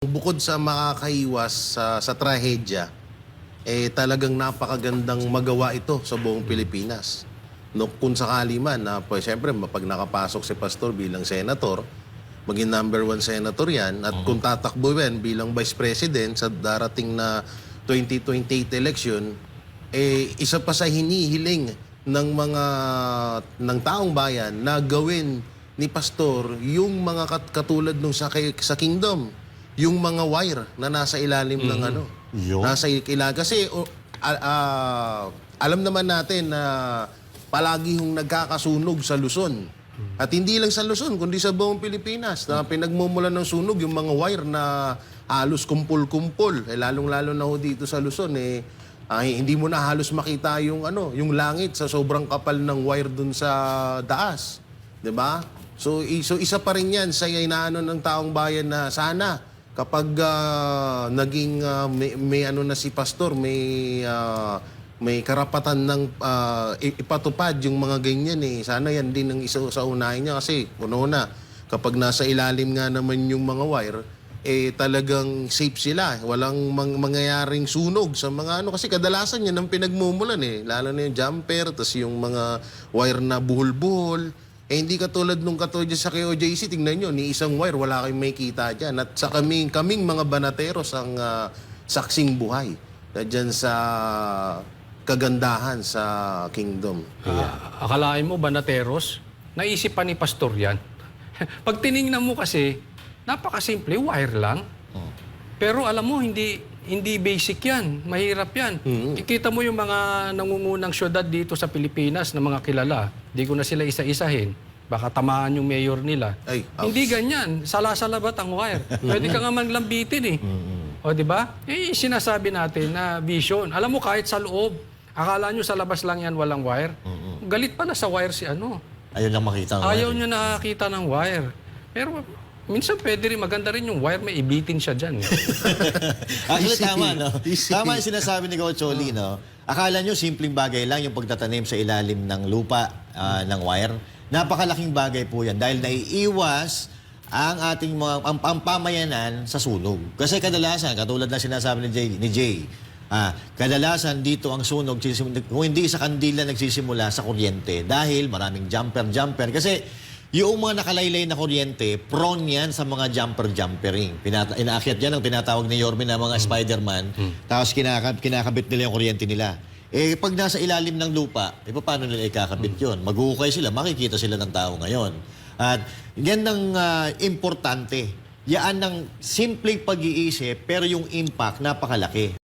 Bukod sa makakaiwas sa trahedya, talagang napakagandang magawa ito sa buong Pilipinas. No, kung sakali man, pues, siyempre, pag nakapasok si Pastor bilang senator, maging #1 senator yan, at kung tatakbo yan bilang vice president sa darating na 2028 election, isa pa sa hinihiling ng taong bayan na gawin ni Pastor yung mga katulad nung sa Kingdom, yung mga wire na nasa ilalim ng nasa ilalim. Kasi alam naman natin na palagi yung nagkakasunog sa Luzon. At hindi lang sa Luzon, kundi sa buong Pilipinas na pinagmumulan ng sunog yung mga wire na halos kumpul-kumpul. Lalong-lalo na ho dito sa Luzon, hindi mo na halos makita yung langit sa sobrang kapal ng wire dun sa taas. 'Di ba? So isa pa rin 'yan sa inaano ng taong bayan na sana kapag naging may na si Pastor, may karapatan ng ipatupad yung mga ganyan Sana yan din ang isa sa unahin niya kasi una kapag nasa ilalim nga naman yung mga wire, talagang safe sila. Walang mangyayaring sunog sa mga kasi kadalasan yan ang pinagmumulan Lalo na yung jumper, tas yung mga wire na buhol-buhol. Hindi katulad nung katulad sa KOJC, tingnan nyo, ni isang wire, wala kayong may kita dyan. At sa kaming mga banateros ang saksing buhay na dyan sa kagandahan sa Kingdom. Akalain mo, banateros, naisip pa ni Pastor yan. Pag tinignan mo kasi, napakasimple, wire lang. Pero alam mo, hindi basic yan. Mahirap yan. Ikita mo yung mga nangungunang syudad dito sa Pilipinas na mga kilala. Hindi ko na sila isa-isahin. Baka tamaan yung mayor nila. Hindi ganyan. Sala-salabat ang wire. Pwede ka nga manlambitin O, di ba? Sinasabi natin na vision. Alam mo, kahit sa loob, akala nyo sa labas lang yan walang wire. Galit pala sa wire si Ayaw lang makita ng wire. Ayaw nyo nakakita ng wire. Pero minsan pwede rin, maganda rin yung wire, may ibitin siya dyan. Actually, tama, no? Tama yung sinasabi ni Coach Oli, no? Akala nyo, simpleng bagay lang yung pagtatanim sa ilalim ng lupa ng wire. Napakalaking bagay po yan dahil naiiwas ang ating ang pamayanan sa sunog. Kasi kadalasan, katulad na sinasabi ni Jay, kadalasan dito ang sunog, kung hindi sa kandila nagsisimula sa kuryente dahil maraming jumper. Kasi yung mga nakalaylay na kuryente, prone yan sa mga jumpering. Inaakyat yan ang tinatawag ni Yorme na mga Spider-Man, tapos kinakabit nila yung kuryente nila. Pag nasa ilalim ng lupa, paano nila ikakabit yun? Maghuhukay sila, makikita sila ng tao ngayon. At yan ang importante. Yan ang simpleng pag-iisip, pero yung impact napakalaki.